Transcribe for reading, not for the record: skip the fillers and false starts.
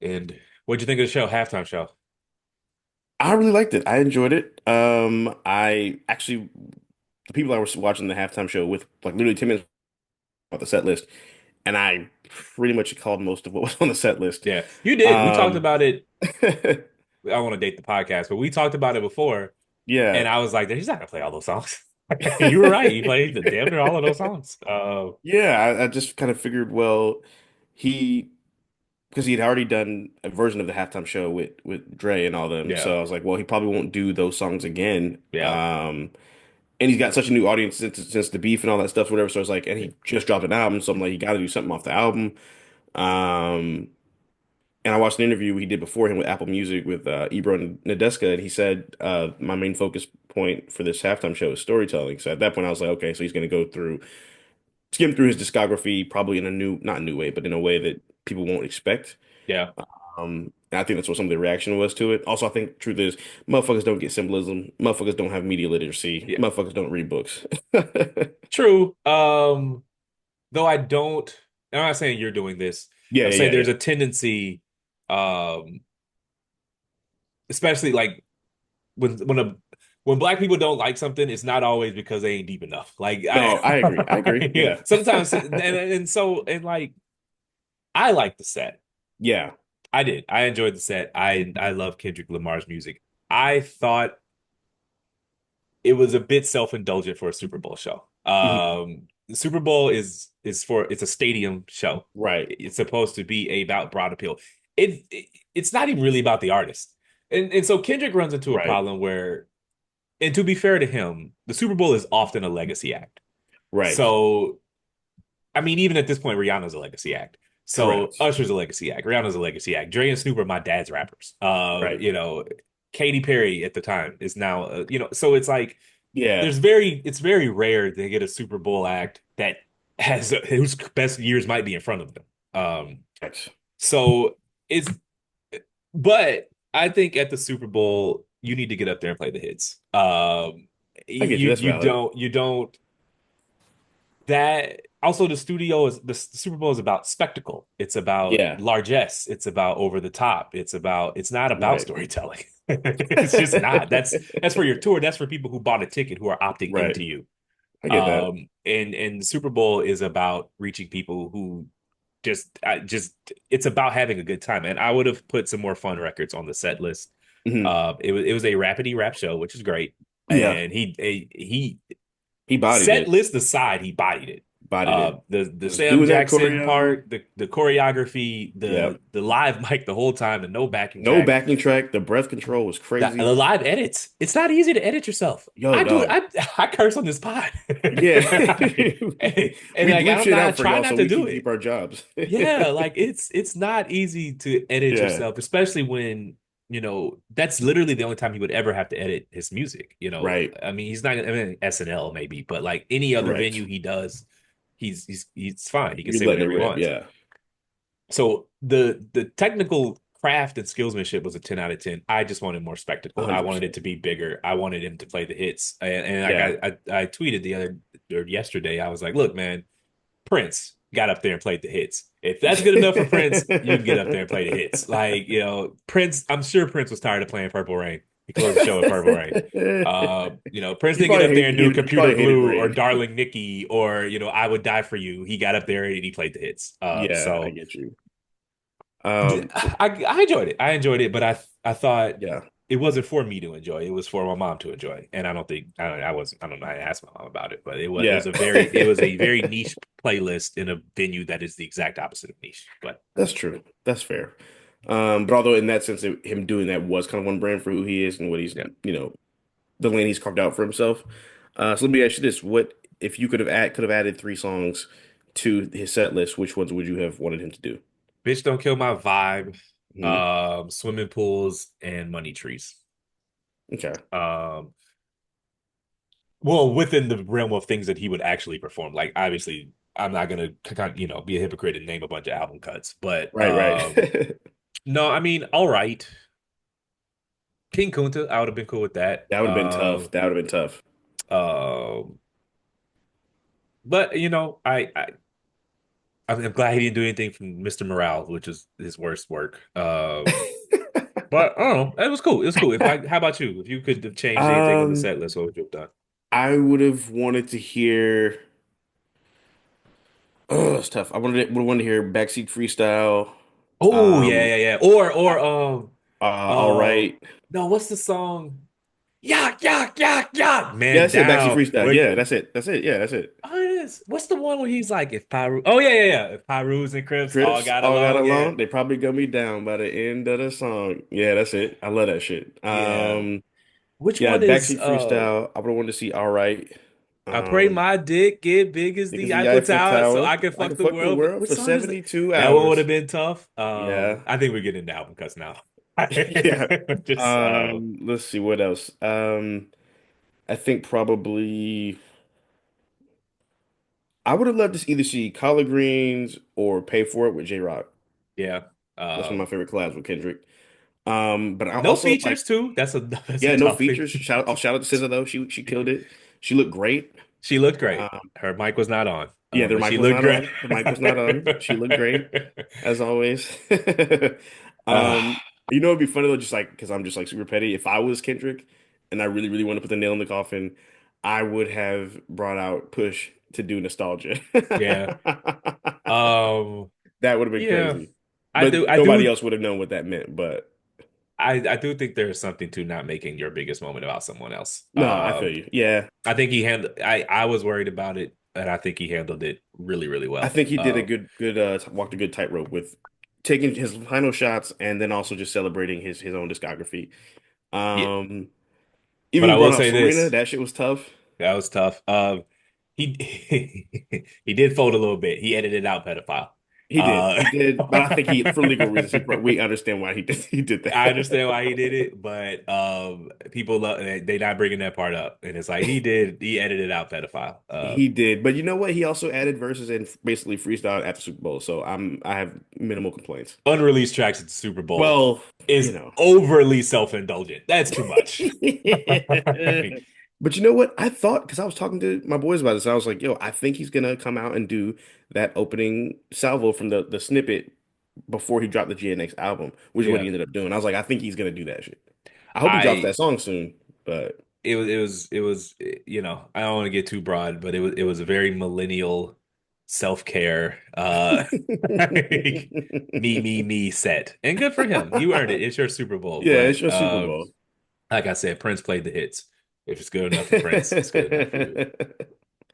And what'd you think of the show, halftime show? I really liked it. I enjoyed it. I actually the people I was watching the halftime show with, like literally 10 minutes about the set list, and I pretty much called most of what was on the set list. Yeah, you did. We talked Um, about it. I don't want to date the podcast, but we talked about it before, yeah, and I was like, he's not gonna play all those songs. You were right. He played the damn near all of those songs. yeah. I just kind of figured, well, he because he had already done a version of the halftime show with Dre and all them, Yeah, so I was like, well, he probably won't do those songs again. yeah, And he's got such a new audience since the beef and all that stuff, whatever. So it's like, and he just dropped an album, so I'm like, you got to do something off the album. Um, and I watched an interview he did before him with Apple Music with Ebro Nadeska, and he said my main focus point for this halftime show is storytelling. So at that point, I was like, okay, so he's going to go through, skim through his discography, probably in a new, not a new way, but in a way that people won't expect. yeah, And I think that's what some of the reaction was to it. Also, I think truth is, motherfuckers don't get symbolism. Motherfuckers don't have media literacy. yeah. Motherfuckers don't read books. True. Though I don't. I'm not saying you're doing this. Yeah, I'm saying yeah, there's yeah. a tendency, um, especially like when when black people don't like something, it's not always because they ain't deep enough. Like No, I agree. I agree. yeah, Yeah. sometimes and like I like the set. Yeah. I did. I enjoyed the set. I love Kendrick Lamar's music. I thought it was a bit self-indulgent for a Super Bowl show. Mhm. The Super Bowl is for it's a stadium show. Right. It's supposed to be about broad appeal. It's not even really about the artist. And so Kendrick runs into a Right. problem where, and to be fair to him, the Super Bowl is often a legacy act. Right. So I mean, even at this point, Rihanna's a legacy act. So Correct. Usher's a legacy act. Rihanna's a legacy act. Dre and Snoop are my dad's rappers. Right. Katy Perry at the time is now, so it's like Yeah. it's very rare to get a Super Bowl act that has whose best years might be in front of them. Right. So it's, but I think at the Super Bowl, you need to get up there and play the hits. I get you. That's valid. You don't that also the studio is the Super Bowl is about spectacle. It's about Yeah. largesse. It's about over the top. It's not about Right. storytelling. It's just not. That's for your tour. That's for people who bought a ticket who are opting Right. into you. I get that. And Super Bowl is about reaching people who just it's about having a good time. And I would have put some more fun records on the set list. Hmm. It was a rapidy rap show, which is great. Yeah. And he He bodied set it. list aside, he bodied it. Bodied it. The Was Sam doing that Jackson choreo. part, the choreography, Yep. the live mic the whole time, the no backing No track, backing track. The breath control was the crazy. live edits. It's not easy to edit yourself. Yo, I do it. dog. I curse on this pod, Yeah. and We like bleep I'm shit not I out for try y'all not so to we do can it. keep our jobs. Yeah, like it's not easy to edit Yeah. yourself, especially when that's literally the only time he would ever have to edit his music. Right. I mean, he's not. I mean, SNL maybe, but like any other venue Correct. he does, he's fine. He can You're say letting it whatever he rip. wants. Yeah. So the technical craft and skillsmanship was a 10 out of 10. I just wanted more spectacle. I wanted it 100%. to be bigger. I wanted him to play the hits. And Yeah. like I tweeted the other or yesterday, I was like, look, man, Prince got up there and played the hits. If that's good enough for Prince, you can get up there and play the hits. Like, Prince, I'm sure Prince was tired of playing Purple Rain. He closed the show with Purple Rain. Prince He didn't get probably up there and do he Computer probably hated Blue or rain. Darling Nikki or, I Would Die for You. He got up there and he played the hits. Yeah, I So get you. So I enjoyed it. I enjoyed it, but I thought yeah, it wasn't for me to enjoy. It was for my mom to enjoy. And I don't know. I asked my mom about it, but yeah, it was a very niche playlist in a venue that is the exact opposite of niche. But that's true. That's fair. But although in that sense, him doing that was kind of one brand for who he is and what he's, yeah, the lane he's carved out for himself. So let me ask you this: what if you could have added three songs to his set list? Which ones would you have wanted him to do? Bitch Don't Kill My Vibe, Hmm. Swimming Pools, and Money Trees. Okay. Um, well, within the realm of things that he would actually perform. Like obviously, I'm not gonna be a hypocrite and name a bunch of album cuts, but Right, right. no, I mean, all right. King Kunta, I would have been cool with that. That would have been tough. That would have been tough. Um, but I'm glad he didn't do anything from Mr. Morale, which is his worst work. But I don't know. It was cool. It was cool. How about you? If you could have changed anything on the Um, set list, what would you have done? I would have wanted to hear. Oh, it's tough. Would have wanted to hear backseat freestyle. Oh yeah, Um, yeah, yeah. uh, all Uh, right. no, what's the song? Yak, yak, yak, yak. Yeah, Man that's it. Backseat down. freestyle. Where Yeah, that's it. That's it. Yeah, that's it. oh, it is. What's the one where he's like, if Pyru? Oh yeah, yeah, yeah. If Pyrus and Crips all Crips got all got along, yeah, along. They probably gonna be down by the end of the song. Yeah, that's it. I love that shit. yeah. Which Yeah, one is backseat freestyle. I would have wanted to see all right. I pray Um, my dick get big as because the the Eiffel Eiffel Tower so Tower. I can I fuck can the fuck the world. world Which for song is that? 72 That one would hours. have been tough. Yeah. I think we're getting into album cuts now. Yeah. Just Let's see what else. I think probably I would have loved to either see Collard Greens or Pay For It with J-Rock. yeah. That's one of Um my favorite collabs with Kendrick. But I no also like, features too. That's a yeah, no tough features. I'll shout out to SZA though. She killed it. She looked great. She looked great. Um, Her mic was not on, yeah, their but mic she was looked not great. on. The mic was not on. She looked great as always. Ah, It'd be funny though, just like because I'm just like super petty. If I was Kendrick and I really, really want to put the nail in the coffin, I would have brought out Push to do nostalgia. yeah. That would have been Yeah. crazy. I But do. I nobody do. else would have known what that meant. But I do think there's something to not making your biggest moment about someone else. no, I feel you. Yeah. I think he handled. I was worried about it, and I think he handled it really, really I well. think he did a walked a good tightrope with taking his final shots and then also just celebrating his own discography. Yeah. Um, But I Even will brought out say Serena, this. that shit was tough. That was tough. He he did fold a little bit. He edited out pedophile. Uh, He did, but I think he, for legal reasons, we understand why he did I understand why he that. did it, but people love they not bringing that part up, and it's like he edited out pedophile. He did, but you know what? He also added verses and basically freestyle at the Super Bowl, so I have minimal complaints. Unreleased tracks at the Super Bowl Well, you is know. overly self-indulgent. That's too much. But you know what? I thought because I was talking to my boys about this, I was like, "Yo, I think he's gonna come out and do that opening salvo from the snippet before he dropped the GNX album," which is what Yeah, he ended up doing. I was like, "I think he's gonna do that shit." I hope he drops I that song soon, but it was I don't want to get too broad, but it was a very millennial self-care me set, and good for him. You earned it. It's your Super Bowl, yeah, it's but your Super Bowl. like I said, Prince played the hits. If it's good enough for Prince, it's good enough for you.